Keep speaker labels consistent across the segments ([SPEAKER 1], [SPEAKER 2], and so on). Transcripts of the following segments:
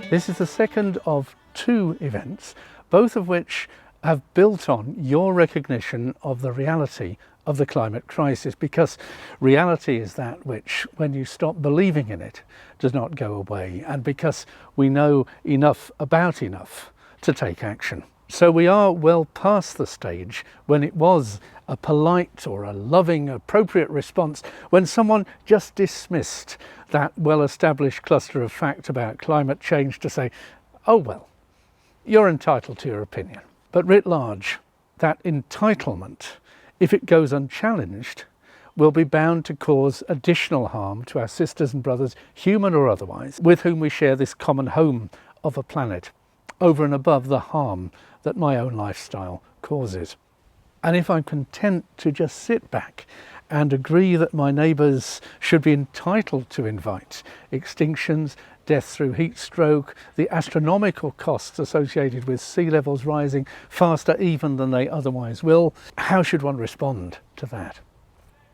[SPEAKER 1] This is the second of two events, both of which have built on your recognition of the reality of the climate crisis, because reality is that which, when you stop believing in it, does not go away, and because we know enough about enough to take action. So we are well past the stage when it was a polite or a loving, appropriate response when someone just dismissed that well-established cluster of fact about climate change to say, oh well, you're entitled to your opinion. But writ large, that entitlement, if it goes unchallenged, will be bound to cause additional harm to our sisters and brothers, human or otherwise, with whom we share this common home of a planet, over and above the harm that my own lifestyle causes. And if I'm content to just sit back and agree that my neighbours should be entitled to invite extinctions, death through heat stroke, the astronomical costs associated with sea levels rising faster even than they otherwise will, how should one respond to that?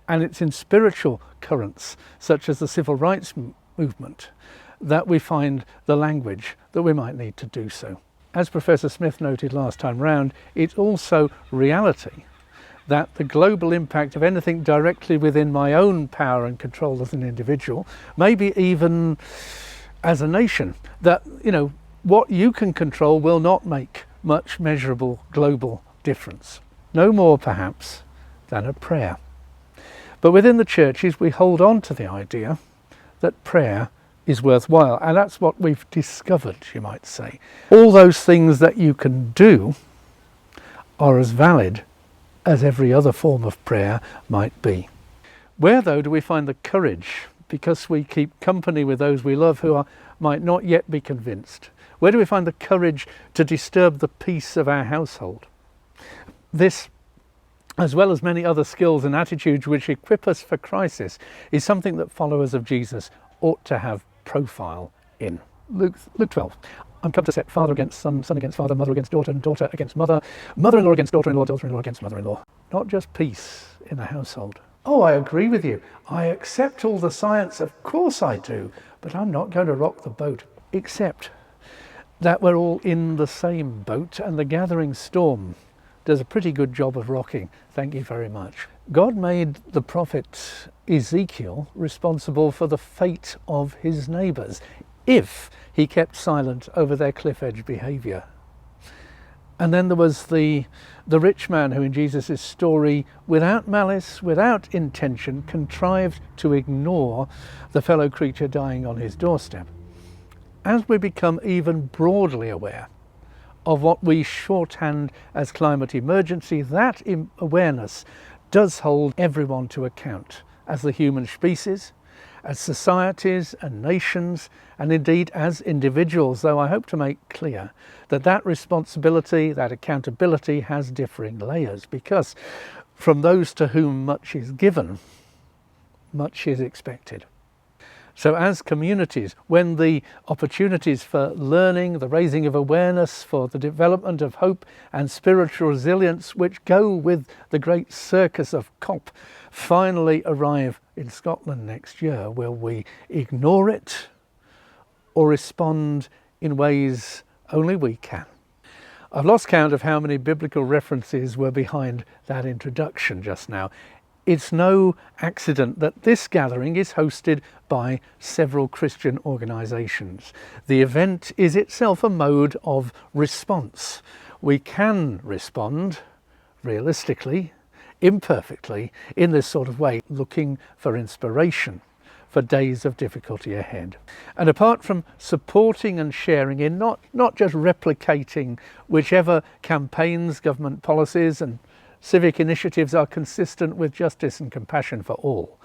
[SPEAKER 1] And it's in spiritual currents, such as the civil rights movement, that we find the language that we might need to do so. As Professor Smith noted last time round, it's also reality that the global impact of anything directly within my own power and control as an individual, maybe even as a nation, that, what you can control will not make much measurable global difference. No more, perhaps, than a prayer. But within the churches, we hold on to the idea that prayer is worthwhile, and that's what we've discovered, you might say. All those things that you can do are as valid as every other form of prayer might be. Where, though, do we find the courage, because we keep company with those we love who might not yet be convinced? Where do we find the courage to disturb the peace of our household? This, as well as many other skills and attitudes which equip us for crisis, is something that followers of Jesus ought to have profile in. Luke 12. I'm come to set father against son, son against father, mother against daughter, and daughter against mother, mother-in-law against daughter-in-law, daughter-in-law against mother-in-law. Not just peace in the household. Oh, I agree with you. I accept all the science, of course I do, but I'm not going to rock the boat. Except that we're all in the same boat, and the gathering storm does a pretty good job of rocking. Thank you very much. God made the prophet Ezekiel responsible for the fate of his neighbours if he kept silent over their cliff edge behaviour. And then there was the rich man who in Jesus' story, without malice, without intention, contrived to ignore the fellow creature dying on his doorstep. As we become even broadly aware of what we shorthand as climate emergency, that awareness does hold everyone to account, as the human species, as societies and nations, and indeed as individuals, though I hope to make clear that responsibility, that accountability has differing layers, because from those to whom much is given, much is expected. So as communities, when the opportunities for learning, the raising of awareness, for the development of hope and spiritual resilience, which go with the great circus of COP, finally arrive in Scotland next year, will we ignore it or respond in ways only we can? I've lost count of how many biblical references were behind that introduction just now. It's no accident that this gathering is hosted by several Christian organisations. The event is itself a mode of response. We can respond realistically, imperfectly, in this sort of way, looking for inspiration for days of difficulty ahead. And apart from supporting and sharing in, not just replicating whichever campaigns, government policies and civic initiatives are consistent with justice and compassion for all,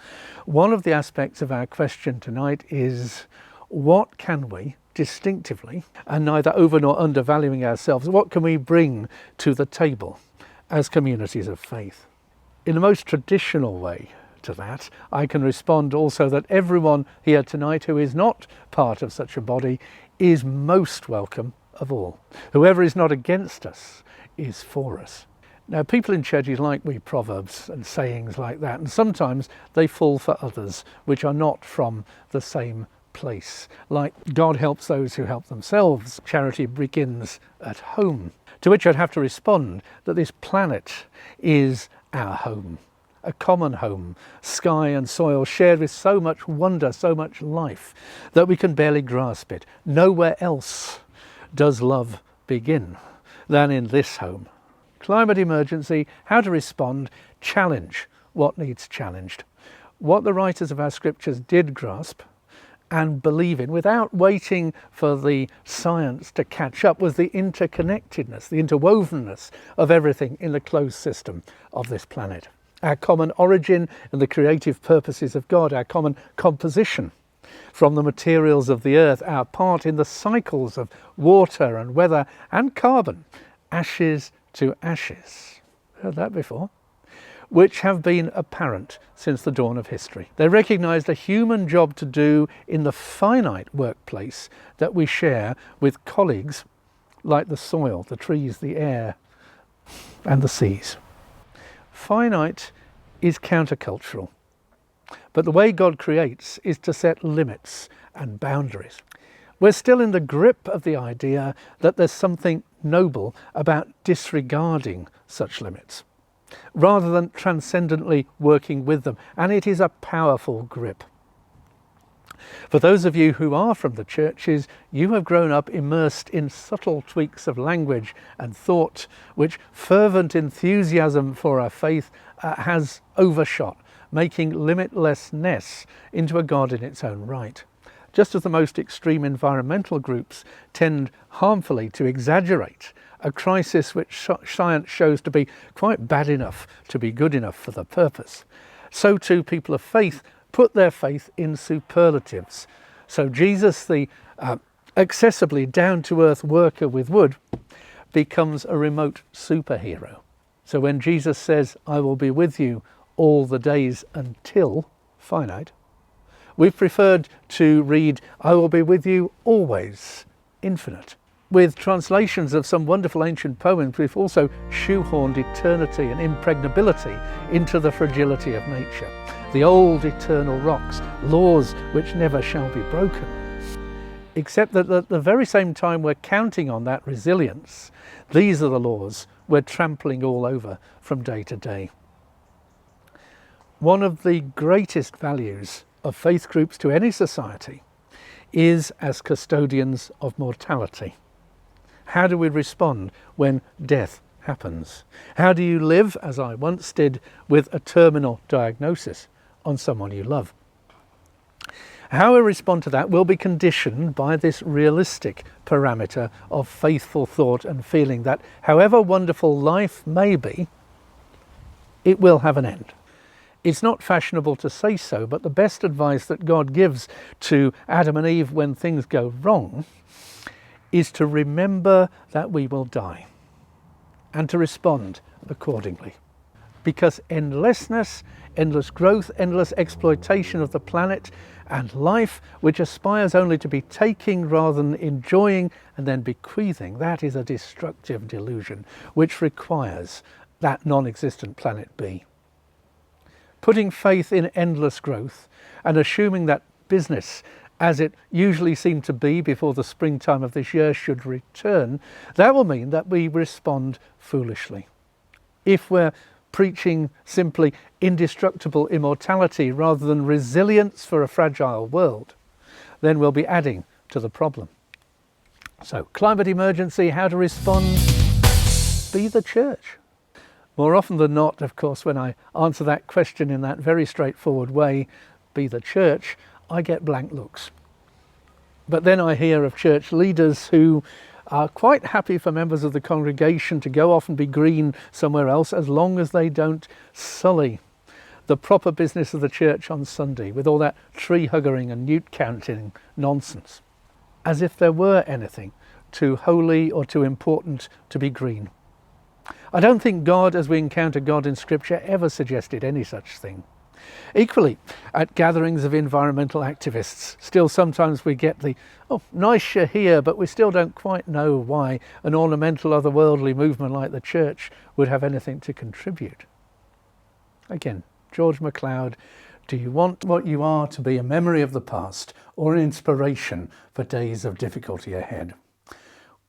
[SPEAKER 1] one of the aspects of our question tonight is, what can we distinctively, and neither over nor undervaluing ourselves, what can we bring to the table as communities of faith? In the most traditional way to that, I can respond also that everyone here tonight who is not part of such a body is most welcome of all. Whoever is not against us is for us. Now, people in churches like we proverbs and sayings like that, and sometimes they fall for others which are not from the same workplace. Like God helps those who help themselves, charity begins at home. To which I'd have to respond that this planet is our home, a common home, sky and soil shared with so much wonder, so much life, that we can barely grasp it. Nowhere else does love begin than in this home. Climate emergency, how to respond, challenge what needs challenged. What the writers of our scriptures did grasp and believe in without waiting for the science to catch up was the interconnectedness, the interwovenness of everything in the closed system of this planet. Our common origin and the creative purposes of God, our common composition from the materials of the earth, our part in the cycles of water and weather and carbon, ashes to ashes. Heard that before? Which have been apparent since the dawn of history. They recognised a human job to do in the finite workplace that we share with colleagues like the soil, the trees, the air and the seas. Finite is countercultural, but the way God creates is to set limits and boundaries. We're still in the grip of the idea that there's something noble about disregarding such limits, rather than transcendently working with them, and it is a powerful grip. For those of you who are from the churches, you have grown up immersed in subtle tweaks of language and thought, which fervent enthusiasm for our faith has overshot, making limitlessness into a god in its own right. Just as the most extreme environmental groups tend harmfully to exaggerate a crisis which science shows to be quite bad enough to be good enough for the purpose, so too people of faith put their faith in superlatives. So Jesus, the accessibly down-to-earth worker with wood, becomes a remote superhero. So when Jesus says, "I will be with you all the days until," finite, we've preferred to read, "I will be with you always," infinite. With translations of some wonderful ancient poems, we've also shoehorned eternity and impregnability into the fragility of nature. The old eternal rocks, laws which never shall be broken. Except that at the very same time we're counting on that resilience, these are the laws we're trampling all over from day to day. One of the greatest values of faith groups to any society is as custodians of mortality. How do we respond when death happens? How do you live, as I once did, with a terminal diagnosis on someone you love? How we respond to that will be conditioned by this realistic parameter of faithful thought and feeling that however wonderful life may be, it will have an end. It's not fashionable to say so, but the best advice that God gives to Adam and Eve when things go wrong is to remember that we will die and to respond accordingly. Because endlessness, endless growth, endless exploitation of the planet and life, which aspires only to be taking rather than enjoying and then bequeathing, that is a destructive delusion which requires that non-existent planet B. Putting faith in endless growth and assuming that business, as it usually seemed to be before the springtime of this year, should return, that will mean that we respond foolishly. If we're preaching simply indestructible immortality rather than resilience for a fragile world, then we'll be adding to the problem. So, climate emergency, how to respond? Be the church. More often than not, of course, when I answer that question in that very straightforward way, be the church, I get blank looks. But then I hear of church leaders who are quite happy for members of the congregation to go off and be green somewhere else as long as they don't sully the proper business of the church on Sunday with all that tree hugging and newt counting nonsense, as if there were anything too holy or too important to be green. I don't think God, as we encounter God in Scripture, ever suggested any such thing. Equally, at gatherings of environmental activists, still sometimes we get the, "Oh, nice you're here, but we still don't quite know why an ornamental otherworldly movement like the church would have anything to contribute." Again, George MacLeod Do you want what you are to be a memory of the past or an inspiration for days of difficulty ahead?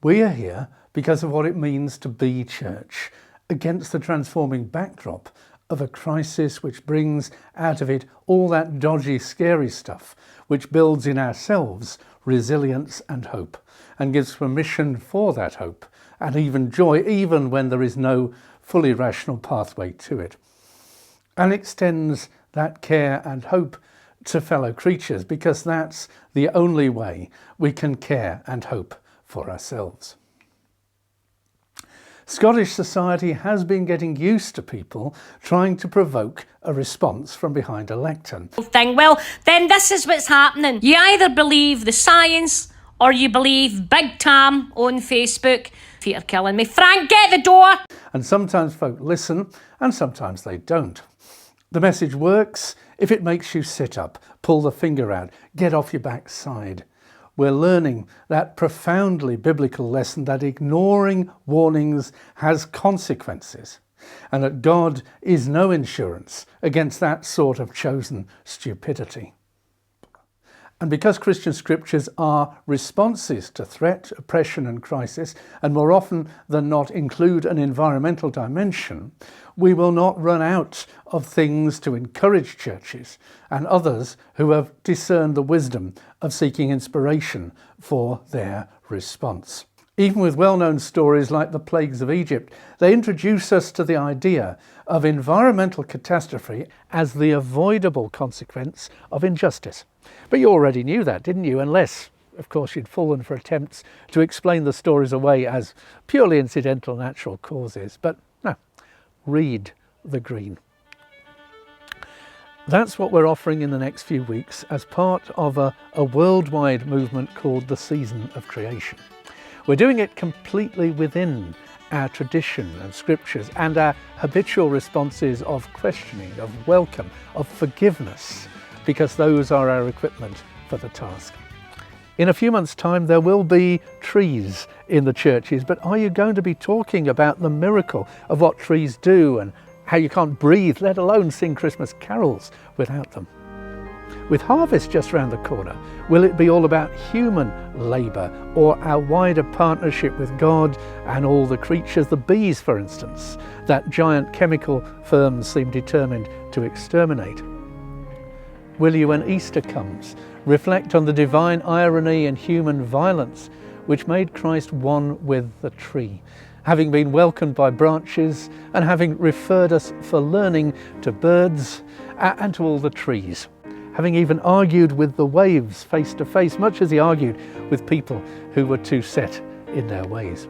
[SPEAKER 1] We are here because of what it means to be church, against the transforming backdrop of a crisis which brings out of it all that dodgy, scary stuff, which builds in ourselves resilience and hope, and gives permission for that hope and even joy, even when there is no fully rational pathway to it, and extends that care and hope to fellow creatures, because that's the only way we can care and hope for ourselves. Scottish society has been getting used to people trying to provoke a response from behind a lectern.
[SPEAKER 2] Well, then this is what's happening. You either believe the science or you believe Big Tam on Facebook. Feet are killing me. Frank, get the door!
[SPEAKER 1] And sometimes folk listen and sometimes they don't. The message works if it makes you sit up, pull the finger out, get off your backside. We're learning that profoundly biblical lesson that ignoring warnings has consequences, and that God is no insurance against that sort of chosen stupidity. And because Christian scriptures are responses to threat, oppression and crisis, and more often than not include an environmental dimension, we will not run out of things to encourage churches and others who have discerned the wisdom of seeking inspiration for their response. Even with well-known stories like the plagues of Egypt, they introduce us to the idea of environmental catastrophe as the avoidable consequence of injustice. But you already knew that, didn't you? Unless, of course, you'd fallen for attempts to explain the stories away as purely incidental natural causes. But no, read the green. That's what we're offering in the next few weeks as part of a worldwide movement called the Season of Creation. We're doing it completely within our tradition and scriptures and our habitual responses of questioning, of welcome, of forgiveness, because those are our equipment for the task. In a few months' time, there will be trees in the churches, but are you going to be talking about the miracle of what trees do and how you can't breathe, let alone sing Christmas carols without them? With harvest just round the corner, will it be all about human labour or our wider partnership with God and all the creatures, the bees for instance, that giant chemical firms seem determined to exterminate? Will you, when Easter comes, reflect on the divine irony and human violence which made Christ one with the tree, having been welcomed by branches and having referred us for learning to birds and to all the trees, having even argued with the waves face to face, much as he argued with people who were too set in their ways?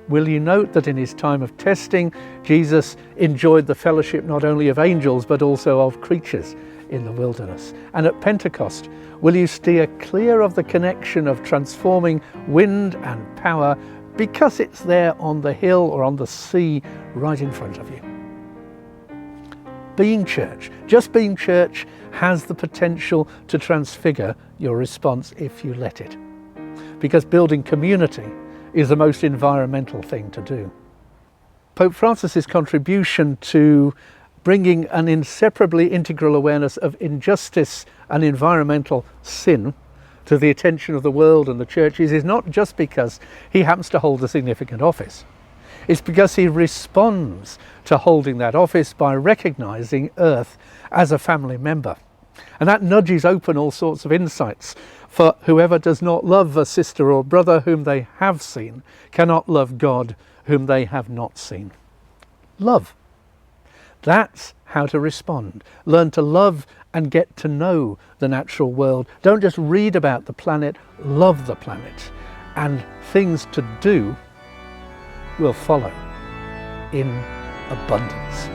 [SPEAKER 1] Will you note that in his time of testing, Jesus enjoyed the fellowship not only of angels but also of creatures in the wilderness? And at Pentecost, will you steer clear of the connection of transforming wind and power because it's there on the hill or on the sea right in front of you? Being church, just being church, has the potential to transfigure your response if you let it. Because building community is the most environmental thing to do. Pope Francis's contribution to bringing an inseparably integral awareness of injustice and environmental sin to the attention of the world and the churches is not just because he happens to hold a significant office. It's because he responds to holding that office by recognising Earth as a family member. And that nudges open all sorts of insights. For whoever does not love a sister or brother whom they have seen cannot love God whom they have not seen. Love. That's how to respond. Learn to love and get to know the natural world. Don't just read about the planet, love the planet. And things to do will follow in abundance.